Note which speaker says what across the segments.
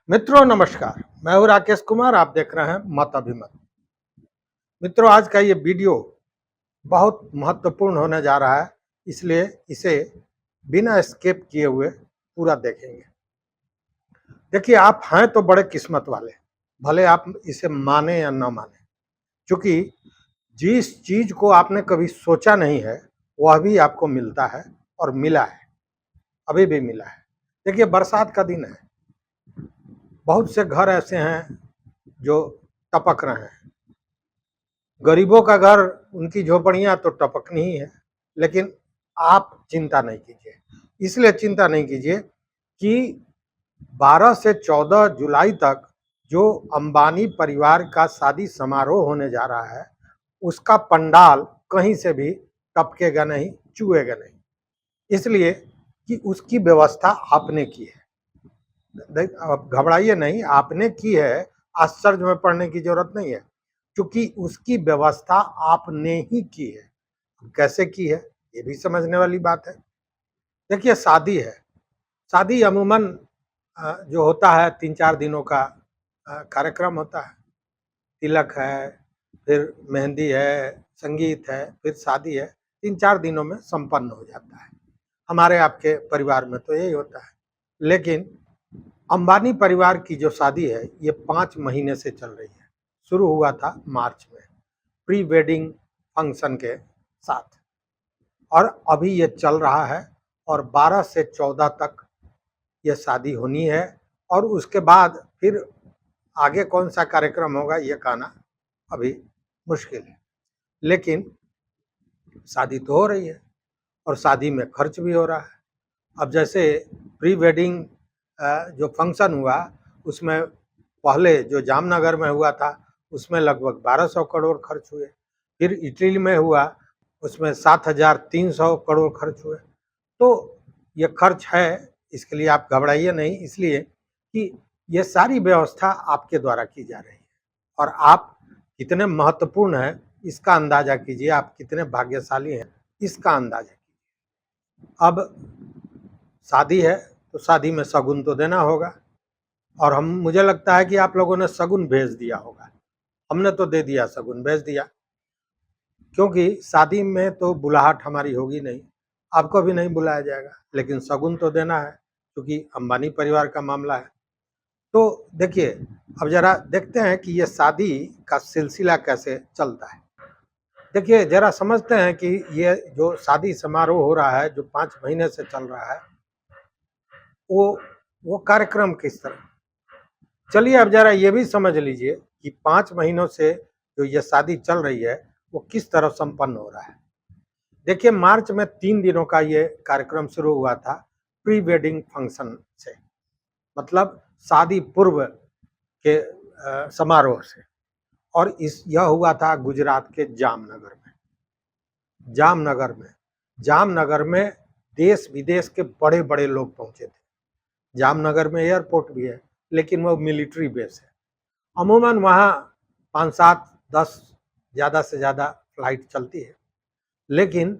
Speaker 1: मित्रों नमस्कार। मैं हूं राकेश कुमार। आप देख रहे हैं मत अभिमत। मित्रों, आज का ये वीडियो बहुत महत्वपूर्ण होने जा रहा है, इसलिए इसे बिना स्किप किए हुए पूरा देखेंगे। देखिए, आप हैं तो बड़े किस्मत वाले, भले आप इसे माने या न माने, क्योंकि जिस चीज को आपने कभी सोचा नहीं है वह भी आपको मिलता है और मिला है, अभी भी मिला है। देखिए, बरसात का दिन है, बहुत से घर ऐसे हैं जो टपक रहे हैं। गरीबों का घर, उनकी झोपड़ियां तो टपकनी ही है, लेकिन आप चिंता नहीं कीजिए। इसलिए चिंता नहीं कीजिए कि 12 से 14 जुलाई तक जो अंबानी परिवार का शादी समारोह होने जा रहा है, उसका पंडाल कहीं से भी टपकेगा नहीं, चुएगा नहीं। इसलिए कि उसकी व्यवस्था आपने की है। अब घबराइए नहीं, आपने की है, आश्चर्य में पड़ने की जरूरत नहीं है, क्योंकि उसकी व्यवस्था आपने ही की है। कैसे की है ये भी समझने वाली बात है। देखिए, शादी है, शादी अमूमन जो होता है 3-4 दिनों का कार्यक्रम होता है। तिलक है, फिर मेहंदी है, संगीत है, फिर शादी है। 3-4 दिनों में संपन्न हो जाता है। हमारे आपके परिवार में तो यही होता है। लेकिन अंबानी परिवार की जो शादी है ये 5 महीने से चल रही है। शुरू हुआ था मार्च में, प्री वेडिंग फंक्शन के साथ, और अभी ये चल रहा है और 12 से 14 तक ये शादी होनी है। और उसके बाद फिर आगे कौन सा कार्यक्रम होगा ये कहना अभी मुश्किल है। लेकिन शादी तो हो रही है और शादी में खर्च भी हो रहा है। अब जैसे प्री वेडिंग जो फंक्शन हुआ, उसमें पहले जो जामनगर में हुआ था उसमें लगभग 1200 करोड़ खर्च हुए। फिर इटली में हुआ, उसमें 7300 करोड़ खर्च हुए। तो ये खर्च है, इसके लिए आप घबराइए नहीं, इसलिए कि ये सारी व्यवस्था आपके द्वारा की जा रही है। और आप कितने महत्वपूर्ण हैं इसका अंदाजा कीजिए, आप कितने भाग्यशाली हैं इसका अंदाजा कीजिए। अब शादी है तो शादी में शगुन तो देना होगा, और हम मुझे लगता है कि आप लोगों ने शगुन भेज दिया होगा। हमने तो दे दिया, शगुन भेज दिया, क्योंकि शादी में तो बुलाहट हमारी होगी नहीं, आपको भी नहीं बुलाया जाएगा, लेकिन शगुन तो देना है क्योंकि अंबानी परिवार का मामला है। तो देखिए, अब जरा देखते हैं कि ये शादी का सिलसिला कैसे चलता है। देखिए, जरा समझते हैं कि ये जो शादी समारोह हो रहा है, जो 5 महीने से चल रहा है, वो कार्यक्रम किस तरह। चलिए, अब जरा ये भी समझ लीजिए कि 5 महीनों से जो ये शादी चल रही है वो किस तरह संपन्न हो रहा है। देखिए, मार्च में 3 दिनों का ये कार्यक्रम शुरू हुआ था, प्री वेडिंग फंक्शन से, मतलब शादी पूर्व के समारोह से। और यह हुआ था गुजरात के जामनगर में। जामनगर में देश विदेश के बड़े बड़े लोग पहुंचे थे। जामनगर में एयरपोर्ट भी है, लेकिन वो मिलिट्री बेस है। अमूमन वहाँ 5-7-10 ज़्यादा से ज़्यादा फ्लाइट चलती है, लेकिन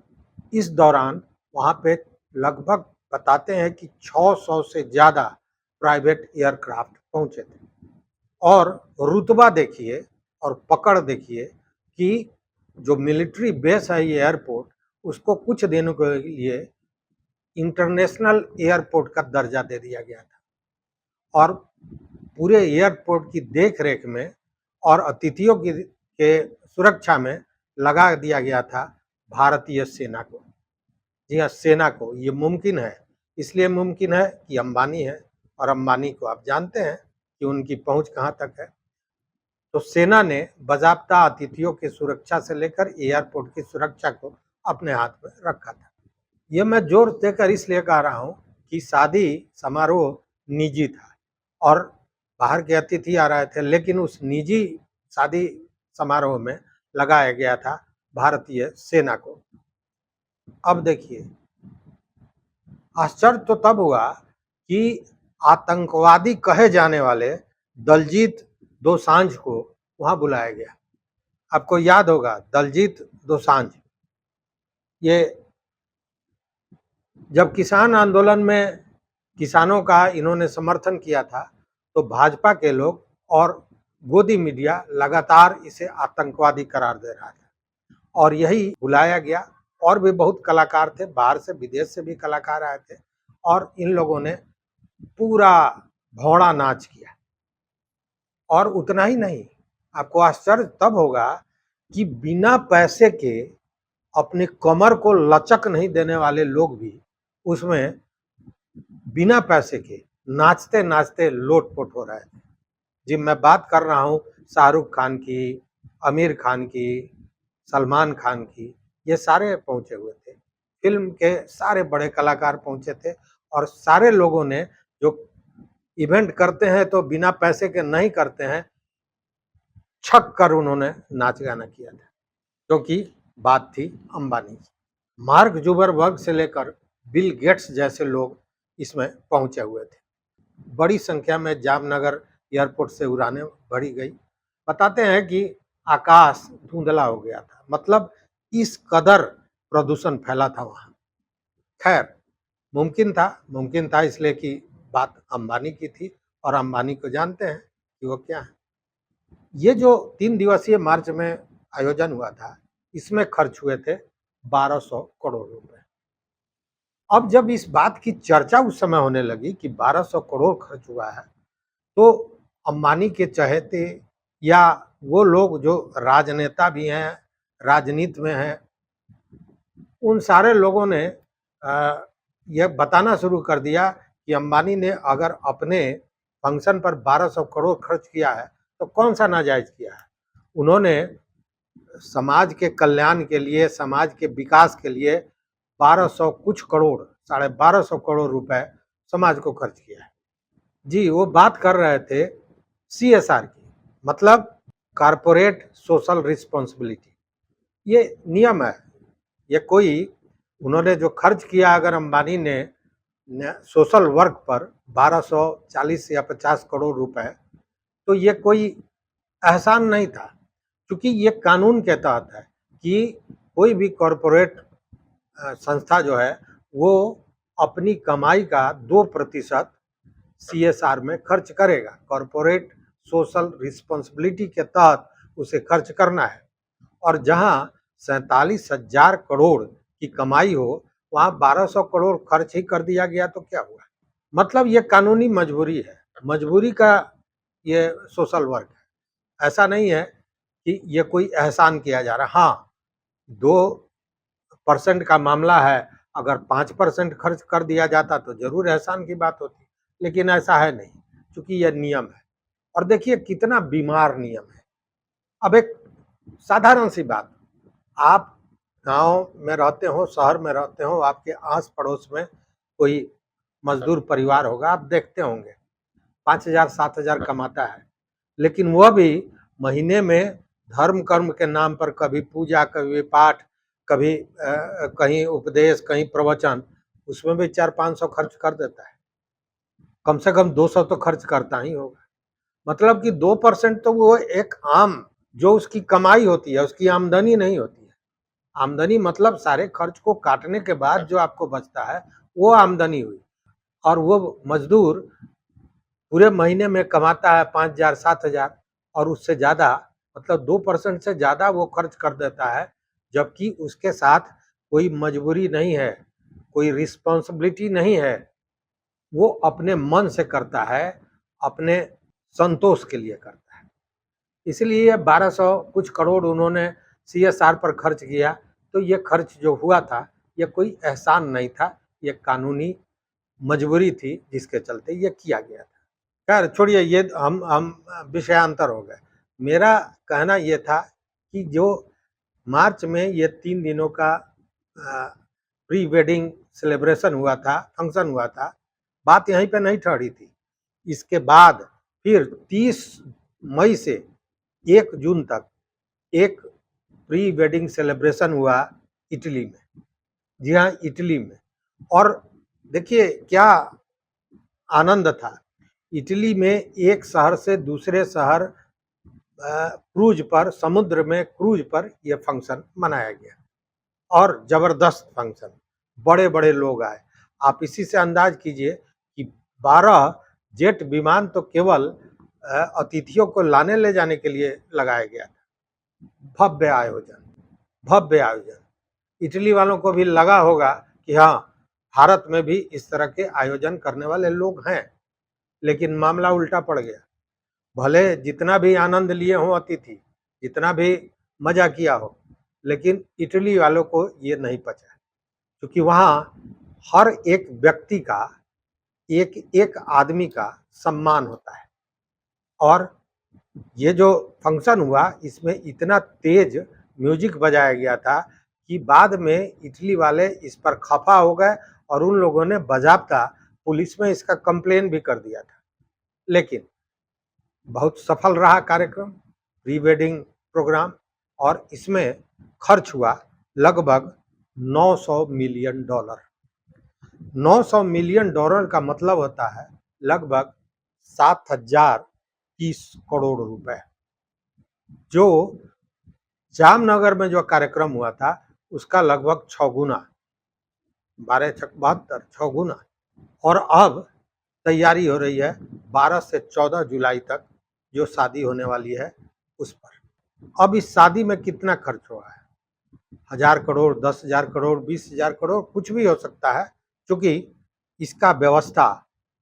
Speaker 1: इस दौरान वहाँ पे लगभग बताते हैं कि 600 से ज़्यादा प्राइवेट एयरक्राफ्ट पहुँचे थे। और रुतबा देखिए और पकड़ देखिए कि जो मिलिट्री बेस है ये एयरपोर्ट, उसको कुछ दिनों के लिए इंटरनेशनल एयरपोर्ट का दर्जा दे दिया गया था। और पूरे एयरपोर्ट की देख रेख में और अतिथियों की के सुरक्षा में लगा दिया गया था भारतीय सेना को। जी हाँ, सेना को। ये मुमकिन है, इसलिए मुमकिन है कि अंबानी है, और अंबानी को आप जानते हैं कि उनकी पहुंच कहाँ तक है। तो सेना ने बाज़ाब्ता अतिथियों की सुरक्षा से लेकर एयरपोर्ट की सुरक्षा को अपने हाथ में रखा था। ये मैं जोर देकर इसलिए कह रहा हूँ कि शादी समारोह निजी था और बाहर के अतिथि आ रहे थे, लेकिन उस निजी शादी समारोह में लगाया गया था भारतीय सेना को। अब देखिए, आश्चर्य तो तब हुआ कि आतंकवादी कहे जाने वाले दलजीत दोसांझ को वहां बुलाया गया। आपको याद होगा दलजीत दोसांझ, ये जब किसान आंदोलन में किसानों का इन्होंने समर्थन किया था, तो भाजपा के लोग और गोदी मीडिया लगातार इसे आतंकवादी करार दे रहा था और यही बुलाया गया। और भी बहुत कलाकार थे, बाहर से विदेश से भी कलाकार आए थे और इन लोगों ने पूरा भौड़ा नाच किया। और उतना ही नहीं, आपको आश्चर्य तब होगा कि बिना पैसे के अपनी कमर को लचक नहीं देने वाले लोग भी उसमें बिना पैसे के नाचते नाचते लोटपोट हो रहे थे। जी, मैं बात कर रहा हूँ शाहरुख खान की, आमिर खान की, सलमान खान की, ये सारे पहुंचे हुए थे। फिल्म के सारे बड़े कलाकार पहुंचे थे और सारे लोगों ने, जो इवेंट करते हैं तो बिना पैसे के नहीं करते हैं, छक कर उन्होंने नाच गाना किया था, क्योंकि बात थी अंबानी की। मार्क जुकरबर्ग से लेकर बिल गेट्स जैसे लोग इसमें पहुंचे हुए थे। बड़ी संख्या में जामनगर एयरपोर्ट से उड़ानें भरी गई। बताते हैं कि आकाश धुंधला हो गया था, मतलब इस कदर प्रदूषण फैला था वहां। खैर, मुमकिन था इसलिए कि बात अंबानी की थी और अंबानी को जानते हैं कि वो क्या है। ये जो 3 दिवसीय मार्च में आयोजन हुआ था, इसमें खर्च हुए थे 1200 करोड़ रुपए। अब जब इस बात की चर्चा उस समय होने लगी कि 1200 करोड़ खर्च हुआ है, तो अंबानी के चहेते या वो लोग जो राजनेता भी हैं, राजनीति में हैं, उन सारे लोगों ने यह बताना शुरू कर दिया कि अंबानी ने अगर अपने फंक्शन पर 1200 करोड़ खर्च किया है तो कौन सा नाजायज किया है। उन्होंने समाज के कल्याण के लिए, समाज के विकास के लिए 1200 कुछ करोड़, 1250 करोड़ रुपए समाज को खर्च किया है। जी, वो बात कर रहे थे सीएसआर की, मतलब कारपोरेट सोशल रिस्पॉन्सिबिलिटी। ये नियम है, ये कोई, उन्होंने जो खर्च किया अगर अंबानी ने सोशल वर्क पर 1240 या 50 करोड़ रुपए, तो ये कोई एहसान नहीं था, क्योंकि ये कानून के तहत है कि कोई भी कॉरपोरेट संस्था जो है वो अपनी कमाई का 2% सीएसआर में खर्च करेगा। कॉरपोरेट सोशल रिस्पॉन्सिबिलिटी के तहत उसे खर्च करना है और जहां 47,000 करोड़ की कमाई हो, वहां 1200 करोड़ खर्च ही कर दिया गया तो क्या हुआ। मतलब ये कानूनी मजबूरी है, मजबूरी का ये सोशल वर्क है। ऐसा नहीं है कि ये कोई एहसान किया जा रहा। हाँ, 2% का मामला है, अगर 5% खर्च कर दिया जाता तो जरूर एहसान की बात होती, लेकिन ऐसा है नहीं, क्योंकि यह नियम है। और देखिए कितना बीमार नियम है। अब एक साधारण सी बात, आप गांव में रहते हो, शहर में रहते हो, आपके आस पड़ोस में कोई मजदूर परिवार होगा, आप देखते होंगे 5,000 7,000 कमाता है, लेकिन वह भी महीने में धर्म कर्म के नाम पर कभी पूजा, कभी पाठ, कभी कहीं उपदेश, कहीं प्रवचन, उसमें भी 400-500 खर्च कर देता है। कम से कम 200 तो खर्च करता ही होगा। मतलब कि 2% तो वो एक आम, जो उसकी कमाई होती है, उसकी आमदनी नहीं होती है। आमदनी मतलब सारे खर्च को काटने के बाद जो आपको बचता है वो आमदनी हुई। और वो मजदूर पूरे महीने में कमाता है 5,000 7,000 और उससे ज़्यादा, मतलब 2% से ज़्यादा वो खर्च कर देता है, जबकि उसके साथ कोई मजबूरी नहीं है, कोई रिस्पॉन्सिबिलिटी नहीं है। वो अपने मन से करता है, अपने संतोष के लिए करता है। इसलिए 1200 कुछ करोड़ उन्होंने सीएसआर पर खर्च किया, तो ये खर्च जो हुआ था ये कोई एहसान नहीं था, ये कानूनी मजबूरी थी जिसके चलते ये किया गया था। खैर छोड़िए, ये हम विषयांतर हो गए। मेरा कहना ये था कि जो मार्च में ये 3 दिनों का प्री वेडिंग सेलिब्रेशन हुआ था, फंक्शन हुआ था, बात यहीं पे नहीं ठहरी थी। इसके बाद फिर 30 मई से 1 जून तक एक प्री वेडिंग सेलिब्रेशन हुआ इटली में। जी हाँ, इटली में। और देखिए क्या आनंद था। इटली में एक शहर से दूसरे शहर क्रूज पर, समुद्र में क्रूज पर यह फंक्शन मनाया गया और जबरदस्त फंक्शन, बड़े बड़े लोग आए। आप इसी से अंदाज कीजिए कि 12 जेट विमान तो केवल अतिथियों को लाने ले जाने के लिए लगाया गया था। भव्य आयोजन, भव्य आयोजन। इटली वालों को भी लगा होगा कि हाँ, भारत में भी इस तरह के आयोजन करने वाले लोग हैं, लेकिन मामला उल्टा पड़ गया। भले जितना भी आनंद लिए हों अतिथि, जितना भी मजा किया हो, लेकिन इटली वालों को ये नहीं पचा, क्योंकि वहाँ हर एक व्यक्ति का, एक एक आदमी का सम्मान होता है। और ये जो फंक्शन हुआ, इसमें इतना तेज म्यूजिक बजाया गया था कि बाद में इटली वाले इस पर खफा हो गए और उन लोगों ने बाज़ाब्ता पुलिस में इसका कंप्लेन भी कर दिया था। लेकिन बहुत सफल रहा कार्यक्रम, प्री वेडिंग प्रोग्राम, और इसमें खर्च हुआ लगभग $900 मिलियन। $900 मिलियन का मतलब होता है लगभग 7,030 करोड़ रुपए। जो जामनगर में जो कार्यक्रम हुआ था उसका लगभग 6 गुना, 12 छक 72, 6 गुना। और अब तैयारी हो रही है 12 से 14 जुलाई तक जो शादी होने वाली है उस पर। अब इस शादी में कितना खर्च हुआ है? 1,000 करोड़, 10,000 करोड़, 20,000 करोड़, कुछ भी हो सकता है, क्योंकि इसका व्यवस्था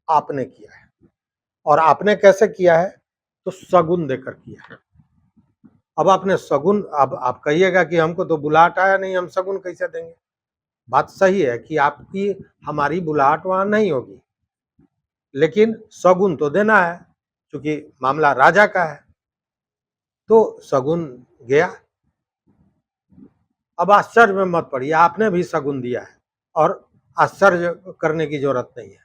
Speaker 1: आपने किया है। और आपने कैसे किया है? तो शगुन देकर किया है। अब आपने शगुन, अब आप कहिएगा कि हमको तो बुलाहट आया नहीं, हम शगुन कैसे देंगे? बात सही है कि आपकी हमारी बुलाहट वहां नहीं होगी, लेकिन शगुन तो देना है, क्योंकि मामला राजा का है। तो शगुन गया। अब आश्चर्य में मत पड़िए, आपने भी शगुन दिया है और आश्चर्य करने की जरूरत नहीं है,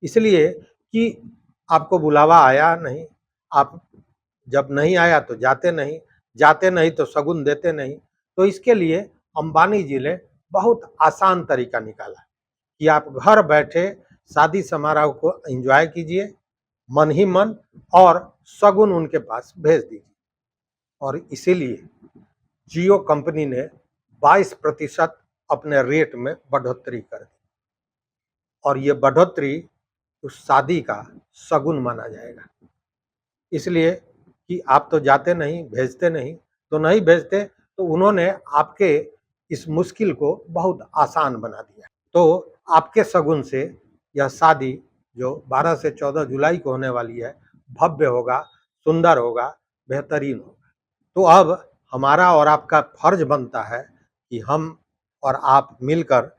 Speaker 1: इसलिए कि आपको बुलावा आया नहीं। आप जब नहीं आया तो जाते नहीं, जाते नहीं तो शगुन देते नहीं। तो इसके लिए अंबानी जी ने बहुत आसान तरीका निकाला कि आप घर बैठे शादी समारोह को एंजॉय कीजिए मन ही मन, और शगुन उनके पास भेज दीजिए। और इसीलिए जियो कंपनी ने 22% अपने रेट में बढ़ोतरी कर दी, और ये बढ़ोतरी उस शादी का शगुन माना जाएगा। इसलिए कि आप तो जाते नहीं, भेजते नहीं, तो नहीं भेजते, तो उन्होंने आपके इस मुश्किल को बहुत आसान बना दिया। तो आपके शगुन से यह शादी जो 12 से 14 जुलाई को होने वाली है, भव्य होगा, सुंदर होगा, बेहतरीन होगा। तो अब हमारा और आपका फर्ज बनता है कि हम और आप मिलकर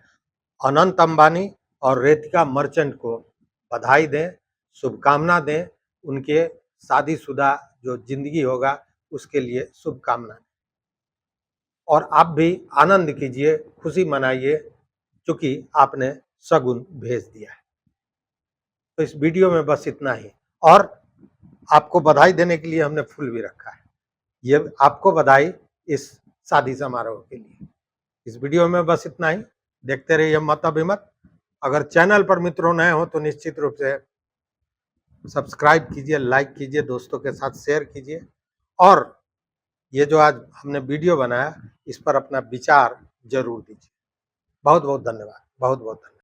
Speaker 1: अनंत अंबानी और रेतिका मर्चेंट को बधाई दें, शुभकामना दें, उनके शादीशुदा जो जिंदगी होगा उसके लिए शुभकामना। और आप भी आनंद कीजिए, खुशी मनाइए, क्योंकि आपने शगुन भेज दिया है। तो इस वीडियो में बस इतना ही, और आपको बधाई देने के लिए हमने फूल भी रखा है। ये आपको बधाई इस शादी समारोह के लिए। इस वीडियो में बस इतना ही। देखते रहिए मत अभिमत। अगर चैनल पर मित्रों नए हो तो निश्चित रूप से सब्सक्राइब कीजिए, लाइक कीजिए, दोस्तों के साथ शेयर कीजिए, और ये जो आज हमने वीडियो बनाया इस पर अपना विचार जरूर दीजिए। बहुत बहुत धन्यवाद, बहुत बहुत धन्यवाद।